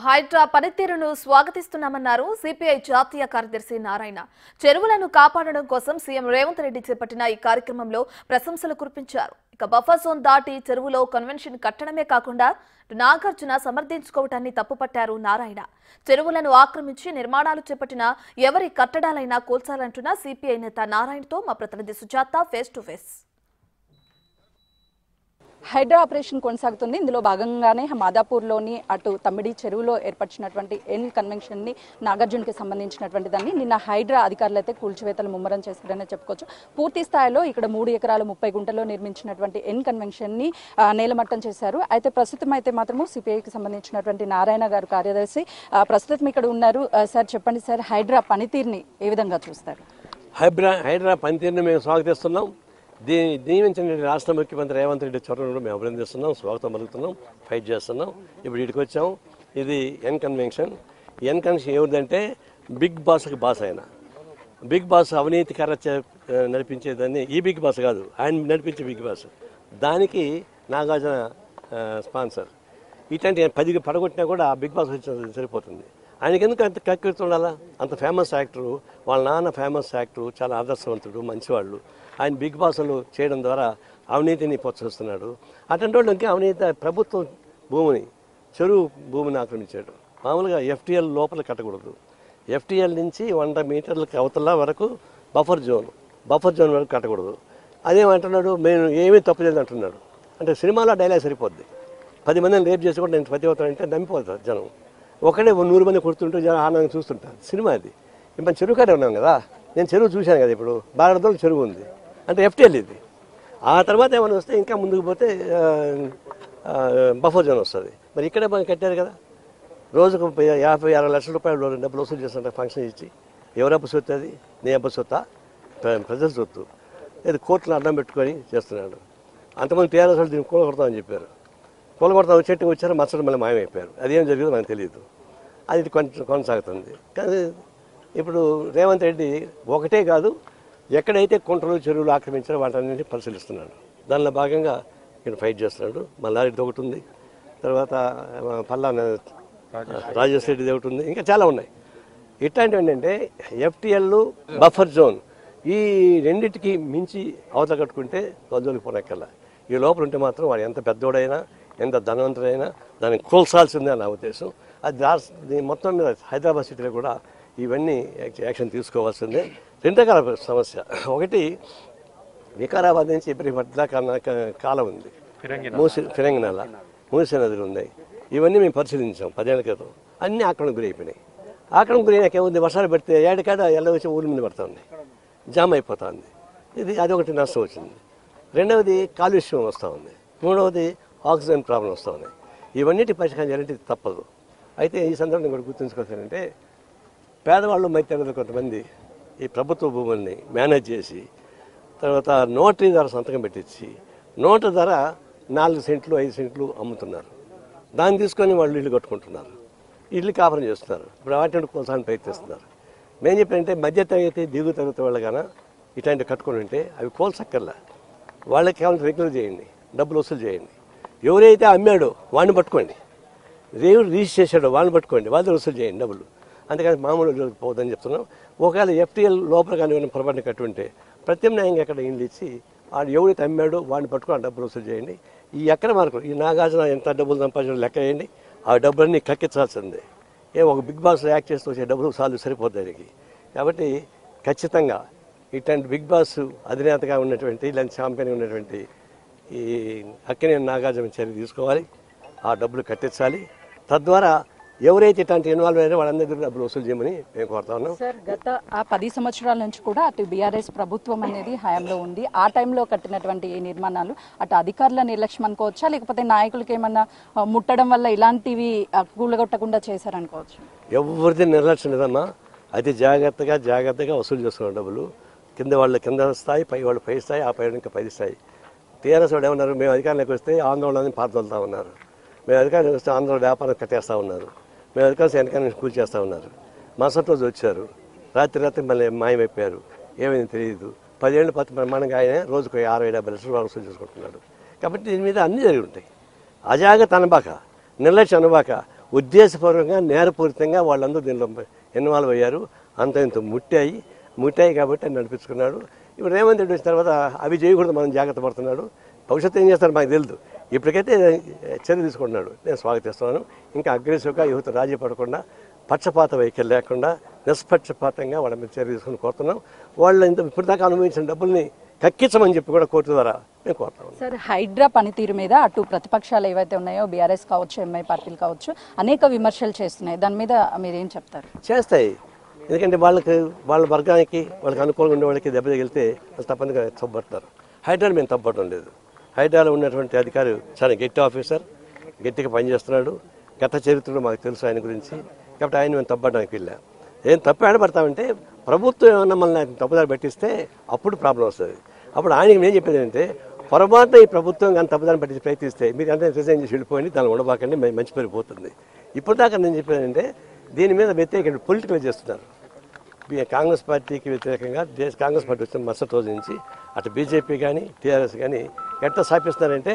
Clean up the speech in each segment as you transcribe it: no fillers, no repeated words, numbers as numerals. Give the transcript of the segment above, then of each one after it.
హైడ్రా పనితీరును స్వాగతిస్తున్నామన్నారు సిపిఐ జాతీయ కార్యదర్శి నారాయణ. చెరువులను కాపాడడం కోసం సీఎం రేవంత్ రెడ్డి చేపట్టిన ఈ కార్యక్రమంలో ప్రశంసలు కురిపించారు. ఇక బఫర్ జోన్ దాటి చెరువులో కన్వెన్షన్ కట్టడమే కాకుండా నాగార్జున సమర్థించుకోవటాన్ని తప్పుపట్టారు నారాయణ. చెరువులను ఆక్రమించి నిర్మాణాలు చేపట్టిన ఎవరి కట్టడాలైనా కూల్చాలంటున్న సిపిఐ నేత నారాయణతో మా ప్రతినిధి Sujatha face to face. Hydraa operation కొనసాగుతుంది. ఇందులో భాగంగానే మాదాపూర్లోని అటు తమ్మిడి చెరువులో ఏర్పరిచినటువంటి ఎన్ కన్వెన్షన్ ని నాగార్జునకి సంబంధించినటువంటి దాన్ని నిన్న హైడ్రా అధికారులు అయితే కూల్చివేతలు ముమ్మరం చేశారనే చెప్పుకోవచ్చు. పూర్తి స్థాయిలో ఇక్కడ 3 ఎకరాలు 30 గుంటల్లో నిర్మించినటువంటి ఎన్ కన్వెన్షన్ ని నేలమట్టం చేశారు. అయితే ప్రస్తుతం అయితే మాత్రము సిపిఐకి సంబంధించినటువంటి నారాయణ గారు కార్యదర్శి ప్రస్తుతం ఇక్కడ ఉన్నారు. సార్ చెప్పండి సార్, హైడ్రా పనితీరుని ఏ విధంగా చూస్తారు? హైడ్రా పనితీరుని మేము స్వాగతిస్తున్నాం. దీవించిన రాష్ట్ర ముఖ్యమంత్రి రేవంత్ రెడ్డి చొరవను మేము అభినందిస్తున్నాం, స్వాగతం పలుకుతున్నాం, ఫైట్ చేస్తున్నాం. ఇప్పుడు ఇక్కడికి వచ్చాం. ఇది ఎన్ కన్వెన్షన్. ఎన్ కన్వెన్షన్ ఎవరిదంటే బిగ్ బాస్కి బాస్. ఆయన బిగ్ బాస్ అవినీతికర నడిపించేదాన్ని ఈ బిగ్ బాస్ కాదు, ఆయన నడిపించే బిగ్ బాస్. దానికి నాగార్జున స్పాన్సర్. ఇట్లాంటి 10 పడగొట్టినా కూడా బిగ్ బాస్ వచ్చి సరిపోతుంది. ఆయనకి ఎందుకు అంత కక్కుర్తి ఉండాలా? అంత ఫేమస్ యాక్టరు, వాళ్ళ నాన్న ఫేమస్ యాక్టరు, చాలా ఆదర్శవంతుడు, మంచివాళ్ళు. ఆయన బిగ్ బాస్లు చేయడం ద్వారా అవినీతిని ప్రోత్సహిస్తున్నాడు. అటువంటి వాళ్ళు ఇంకా అవినీతి ప్రభుత్వం భూమిని, చెరువు భూమిని ఆక్రమించాడు. మామూలుగా ఎఫ్టీఎల్ లోపల కట్టకూడదు. ఎఫ్టీఎల్ నుంచి 100 మీటర్లకి అవతల వరకు బఫర్ జోన్ వరకు కట్టకూడదు. అదేమంటున్నాడు, మేము ఏమీ తప్పు చేయలేదు అంటున్నాడు. అంటే సినిమాలో డైలాగ్ సరిపోద్ది. 10 మందిని రేపు చేసి కూడా నేను ప్రతి అవుతానంటే నమ్మిపోతారు జనం. ఒకటే 100 మంది కొడుతుంటే జనం ఆనందంగా చూస్తుంటారు. సినిమా అది. ఇప్పుడు చెరువు కాడే ఉన్నాం కదా, నేను చెరువు చూశాను కదా. ఇప్పుడు భారతదేశంలో చెరువు ఉంది అంటే ఎఫ్టీఎల్ ఇది. ఆ తర్వాత ఏమైనా వస్తే ఇంకా ముందుకు పోతే బఫర్ జోన్ వస్తుంది. మరి ఇక్కడే మనం కట్టారు కదా. రోజుకు 50-60 లక్షల రూపాయలు డబ్బులు వసూలు చేస్తుంటారు ఫంక్షన్ ఇచ్చి. ఎవరబ్బు సొత్తు అది? నీ అబ్బు సొత్తా? ప్రజల సొత్తు. ఇది కోర్టులో అడ్డం పెట్టుకొని చేస్తున్నాడు. అంతమంది టీఆర్ఎస్ వాళ్ళు దీన్ని కూలగొడతామని చెప్పారు. కూలగొడతాం చెట్టు వచ్చారు, మరుసటి మళ్ళీ మాయమైపోయారు. అదేం జరిగిందో మనకు తెలియదు. అది కొనసాగుతుంది. కానీ ఇప్పుడు రేవంత్ రెడ్డి ఒకటే కాదు, ఎక్కడైతే కుంటలు చెరువులు ఆక్రమించారో వాటన్నింటినీ పరిశీలిస్తున్నాడు. దానిలో భాగంగా ఇక్కడ ఫైట్ చేస్తున్నాడు. మల్లారెడ్డిది ఒకటి ఉంది, తర్వాత పల్లా రాజేష్ రెడ్డిది ఒకటి ఉంది, ఇంకా చాలా ఉన్నాయి. ఇట్లాంటివి ఏంటంటే ఎఫ్టీఎల్, బఫర్ జోన్, ఈ రెండింటికి మించి అవతల కట్టుకుంటే గొంతులకు పోనక్కల్లా. ఈ లోపల ఉంటే మాత్రం వాడు ఎంత పెద్దోడైనా, ఎంత ధనవంతుడైనా దాన్ని కోల్చాల్సిందే నా ఉద్దేశం. అది మొత్తం మీద హైదరాబాద్ సిటీలో కూడా ఇవన్నీ యాక్షన్ తీసుకోవాల్సిందే. 2 రకాల సమస్య. ఒకటి, వికారాబాద్ నుంచి ఎప్పటిపట్ల కాలం ఉంది, ఫిరంగినాల, మూసీ నదులు ఉన్నాయి. ఇవన్నీ మేము పరిశీలించాం 10 ఏళ్ల క్రితం. అన్నీ ఆక్రమణకు గురైపోయినాయి. ఆక్రమణకు గురైనాక ఏముంది, వర్షాలు పడితే ఏడకాడ ఎల్ల వచ్చి ఊరి మీద పడుతుంది, జామ్ అయిపోతుంది. అదొకటి నష్టం వచ్చింది. రెండవది కాలుష్యం వస్తూ ఉంది. మూడవది ఆక్సిజన్ ప్రాబ్లం వస్తూ ఉన్నాయి. ఇవన్నిటి పరిష్కారం చేయాలంటే తప్పదు. అయితే ఈ సందర్భంగా కూడా గుర్తుంచుకోవాలంటే, పేదవాళ్ళు మైత్రులు కొంతమంది ఈ ప్రభుత్వ భూముల్ని మేనేజ్ చేసి తర్వాత నోటరీ ధర సంతకం పెట్టించి నోటు ధర 4 సెంట్లు 5 సెంట్లు అమ్ముతున్నారు. దాన్ని తీసుకొని వాళ్ళు ఇల్లు కట్టుకుంటున్నారు, ఇల్లు కాపురం చేస్తున్నారు. ఇప్పుడు వాటిని కోసాన్ని ప్రయత్నిస్తున్నారు. మేము చెప్పారంటే మధ్య తరగతి దిగువ తరగతి వాళ్ళు కానీ ఇట్లాంటివి కట్టుకొని ఉంటే అవి కోల్సక్కర్లా. వాళ్ళకి కేవలం రెగ్యులర్ చేయండి, డబ్బులు వసూలు చేయండి. ఎవరైతే అమ్మాడో వాడిని పట్టుకోండి, దేవుడు రీచ్ చేశాడో వాడిని పట్టుకోండి, వాళ్ళ వసూలు చేయండి డబ్బులు. అంతేకాని మామూలు పోదని చెప్తున్నాం. ఒకవేళ ఎఫ్టీఎల్ లోపల కానీ పొరపాటున కట్టుంటే ప్రత్యామ్నాయంగా ఎక్కడ ఇల్లు ఇచ్చి వాడు ఎవరైతే అమ్మాడో వాడిని పట్టుకొని డబ్బులు వసూలు చేయండి. ఈ ఎక్కడ మార్కులు, ఈ నాగార్జున ఎంత డబ్బులు సంపాదించడం లెక్క వేయండి. ఆ డబ్బులన్నీ కక్కించాల్సిందే. ఒక బిగ్ బాస్ యాక్ట్ చేస్తూ వచ్చే డబ్బులు సార్లు సరిపోద్ది దానికి. కాబట్టి ఖచ్చితంగా ఇట్లాంటి బిగ్ బాస్ అధినేతగా ఉన్నటువంటి, ఇలాంటి ఛాంపియన్గా ఉన్నటువంటి ఈ అక్కినేని నాగార్జున చర్య తీసుకోవాలి. ఆ డబ్బులు కట్టించాలి. తద్వారా ఎవరైతే ఇట్లాంటి ఇన్వాల్వ్ అయ్యారో వాళ్ళందరి డబ్బులు వసూలు చేయమని మేము కోరుతా ఉన్నాం. సార్, గత 10 సంవత్సరాల నుంచి కూడా అటు బీఆర్ఎస్ ప్రభుత్వం అనేది హయాంలో ఉంది. ఆ టైంలో కట్టినటువంటి ఈ నిర్మాణాలు అటు అధికారుల నిర్లక్ష్యం అనుకోవచ్చా, లేకపోతే నాయకులకి ఏమన్నా ముట్టడం వల్ల ఇలాంటివి కూలగొట్టకుండా చేశారనుకోవచ్చు? ఎవరిది నిర్లక్ష్యం లేదమ్మా. అది జాగ్రత్తగా వసూలు చేస్తున్నారు డబ్బులు. కింద వాళ్ళు కింద స్థాయి, పై వాళ్ళు పై స్థాయి, ఆ పై ఇంకా 10 స్థాయి. టీఆర్ఎస్ వాళ్ళు ఏమన్నారు, మేము అధికారంలోకి వస్తే ఆందోళనని పాల్గొలుతూ ఉన్నారు, మేము అధికారంలోకి వస్తే ఆంధ్ర వ్యాపారం కట్టేస్తూ ఉన్నారు, మేము అధికారం వెనకాల కూల్చేస్తూ ఉన్నారు. మరుసటి రోజు వచ్చారు, రాత్రి మళ్ళీ మాయమైపోయారు. ఏమైంది తెలియదు. 10 ఏళ్ళు ప్రమాణంగా ఆయన రోజుకు 60-70 లక్షల రూపాయలు వసూలు చేసుకుంటున్నాడు. కాబట్టి దీని మీద అన్నీ జరిగి ఉంటాయి. అజాగ్రత్త అనబాక, నిర్లక్ష్యం అనబాక ఉద్దేశపూర్వకంగా నేరపూరితంగా వాళ్ళందరూ దీనిలో ఇన్వాల్వ్ అయ్యారు. అంత ఇంత ముట్టాయి కాబట్టి ఆయన నడిపించుకున్నాడు. ఇప్పుడు రేవంత్ రెడ్డి వచ్చిన తర్వాత అవి చేయకూడదు, మనం జాగ్రత్త పడుతున్నాడు. భవిష్యత్తు ఏం చేస్తారో మాకు తెలియదు. ఇప్పటికైతే చర్య తీసుకుంటున్నాడు, నేను స్వాగతిస్తున్నాను. ఇంకా అగ్రెసివ్గా యువత రాజీ పడకుండా, పక్షపాత వైఖరి లేకుండా నిష్పక్షపాతంగా వాళ్ళ మీద చర్య తీసుకుని కోరుతున్నాం. వాళ్ళు ఇప్పటిదాకా అనుభవించిన డబ్బుల్ని కక్కించమని చెప్పి కూడా కోర్టు ద్వారా మేము కోరుతాం. సార్, హైడ్రా పనితీరు మీద అటు ప్రతిపక్షాలు ఏవైతే ఉన్నాయో బీఆర్ఎస్ కావచ్చు, ఎంఐ పార్టీలు కావచ్చు, అనేక విమర్శలు చేస్తున్నాయి. దాని మీద మీరేం చెప్తారు? చేస్తాయి, ఎందుకంటే వాళ్ళ వర్గానికి వాళ్ళకి అనుకూలంగా ఉండే వాళ్ళకి దెబ్బ తగిలితే వాళ్ళు తప్పనిగా తప్పుపడతారు. హైడ్రాని మేము తప్పుపడడం లేదు. హైడ్రాలో ఉన్నటువంటి అధికారి చాలా గట్టి ఆఫీసర్, గట్టిగా పనిచేస్తున్నాడు. గత చరిత్రలో మాకు తెలుసు ఆయన గురించి, కాబట్టి ఆయన మేము తప్పడానికి వెళ్ళాం. ఏం తప్పు ఆడపడతామంటే ప్రభుత్వం ఏమన్నా మనల్ని తప్పుదారి పట్టిస్తే అప్పుడు ప్రాబ్లం వస్తుంది. అప్పుడు ఆయనకి నేను చెప్పేది ఏంటంటే, పొరపాటున ఈ ప్రభుత్వం కానీ తప్పుదారి పట్టించి ప్రయత్నిస్తే మీరు అంటే రిజైన్ చేసి వెళ్ళిపోయింది, దాన్ని ఉండబాకండి, మంచి పేరు పోతుంది. ఇప్పటిదాకా నేను చెప్పేది ఏంటంటే, దీని మీద వ్యతిరేకంగా పొలిటికల్ చేస్తున్నారు. కాంగ్రెస్ పార్టీకి వ్యతిరేకంగా కాంగ్రెస్ పార్టీ వచ్చిన మరుసటి రోజు నుంచి అటు బీజేపీ కానీ టీఆర్ఎస్ కానీ ఎట్లా స్థాపిస్తున్నారంటే,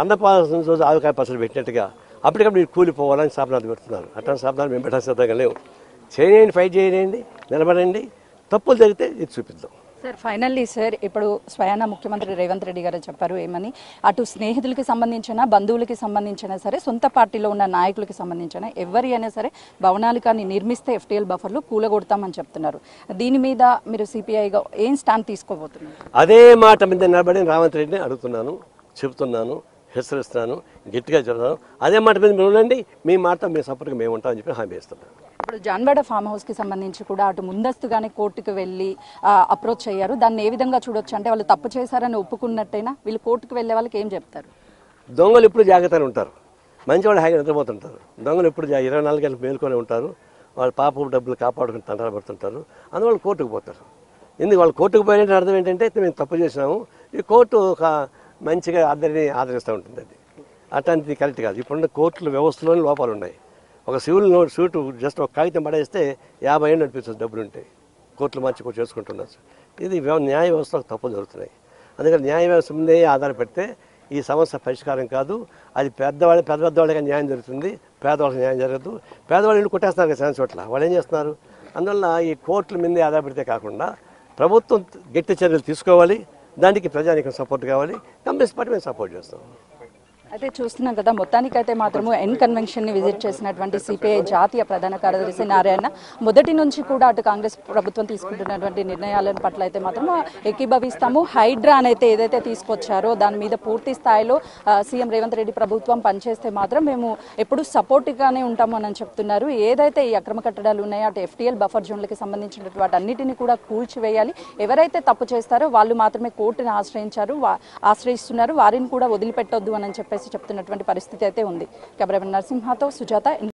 అన్నపాసన రోజు ఆవకాయ పసలు పెట్టినట్టుగా అప్పటికప్పుడు మీరు కూలిపోవాలని శాపనాలు పెడుతున్నారు. అట్లాంటి శాపనాలు మేము పెట్టాల్సిన సిద్ధంగా లేవు. చేయండి, ఫైట్ చేయండి, నిలబడండి, తప్పులు జరిగితే ఇది చూపిద్దాం. సార్, ఫైనల్లీ సార్, ఇప్పుడు స్వయాన ముఖ్యమంత్రి రేవంత్ రెడ్డి గారు చెప్పారు ఏమని, అటు స్నేహితులకి సంబంధించిన, బంధువులకి సంబంధించిన సరే, సొంత పార్టీలో ఉన్న నాయకులకి సంబంధించిన ఎవరి అయినా సరే భవనాలు కానీ నిర్మిస్తే FTL బఫర్లు కూలగొడతామని చెప్తున్నారు. దీని మీద మీరు సిపిఐగా ఏం స్టాండ్ తీసుకోబోతున్నారు? అదే మాట మీద నిలబడి రేవంత్ రెడ్డిని అడుగుతున్నాను, చెబుతున్నాను, హెచ్చరిస్తున్నాను, గట్టిగా చెప్తున్నాను. అదే మాట మీద మీరు ఉండండి, మీ మాట మీ సపోర్ట్గా మేము ఉంటామని చెప్పి హామీ ఇస్తున్నాను. ఇప్పుడు జాన్వాడ ఫామ్ హౌస్కి సంబంధించి కూడా అటు ముందస్తుగానే కోర్టుకు వెళ్ళి అప్రోచ్ అయ్యారు. దాన్ని ఏ విధంగా చూడొచ్చు అంటే, వాళ్ళు తప్పు చేశారని ఒప్పుకున్నట్టయినా వీళ్ళు కోర్టుకు వెళ్ళే వాళ్ళకి ఏం చెప్తారు? దొంగలు ఎప్పుడు జాగ్రత్తగా ఉంటారు, మంచివాళ్ళు హాయిగా నిద్రపోతుంటారు. దొంగలు ఎప్పుడు 24 గంటలు మేలుకొని ఉంటారు. వాళ్ళ పాప డబ్బులు కాపాడుకుని తంటాలు పడుతుంటారు. అందువల్ల కోర్టుకు పోతారు. ఎందుకు వాళ్ళు కోర్టుకు పోయినట్టు అర్థం ఏంటంటే, మేము తప్పు చేసినాము, ఈ కోర్టు ఒక మంచిగా అందరినీ ఆదరిస్తూ ఉంటుంది. అది అట్లాంటిది కరెక్ట్ కాదు. ఇప్పుడున్న కోర్టుల వ్యవస్థలోని లోపాలు ఉన్నాయి. ఒక సివిల్ సూటు జస్ట్ ఒక కాగితం పడేస్తే 50 ఏళ్ళు నడిపిస్తుంది, డబ్బులు ఉంటాయి. కోర్టులు మంచి కూడా చేసుకుంటున్నారు. ఇది న్యాయ వ్యవస్థకు తప్పులు జరుగుతున్నాయి. అందుకని న్యాయ వ్యవస్థ ముందే ఆధారపెడితే ఈ సమస్య పరిష్కారం కాదు. అది పెద్దవాళ్ళకి న్యాయం జరుగుతుంది, పేదవాళ్ళకి న్యాయం జరగదు. పేదవాళ్ళు ఇల్లు కొట్టేస్తున్నారు కదా చాలా చోట్ల, వాళ్ళు ఏం చేస్తున్నారు? అందువల్ల ఈ కోర్టుల మీదే ఆధారపడితే కాకుండా ప్రభుత్వం గట్టి చర్యలు తీసుకోవాలి. దానికి ప్రజానికి సపోర్ట్ కావాలి. కమ్యూనిస్ట్ పార్టీ మేము సపోర్ట్ చేస్తాం. అయితే చూస్తున్నాం కదా, మొత్తానికైతే మాత్రము ఎన్ కన్వెన్షన్ని విజిట్ చేసినటువంటి సిపిఐ జాతీయ ప్రధాన కార్యదర్శి నారాయణ మొదటి నుంచి కూడా అటు కాంగ్రెస్ ప్రభుత్వం తీసుకుంటున్నటువంటి నిర్ణయాల పట్ల అయితే మాత్రం ఏకీభవిస్తాము. హైడ్రా అయితే ఏదైతే తీసుకొచ్చారో దాని మీద పూర్తి స్థాయిలో సీఎం రేవంత్ రెడ్డి ప్రభుత్వం పనిచేస్తే మాత్రం మేము ఎప్పుడు సపోర్టివ్గానే ఉంటాము అని చెప్తున్నారు. ఏదైతే ఈ అక్రమ కట్టడాలు ఉన్నాయో అటు FTL బఫర్ జోన్లకి సంబంధించినటువంటి వాటన్నిటిని కూడా కూల్చివేయాలి. ఎవరైతే తప్పు చేస్తారో వాళ్ళు మాత్రమే కోర్టును ఆశ్రయిస్తున్నారు, వారిని కూడా వదిలిపెట్టొద్దు అని చెప్పేసి చెప్తున్నటువంటి పరిస్థితి అయితే ఉంది. కెమెరామెన్ నరసింహతో సుజాత.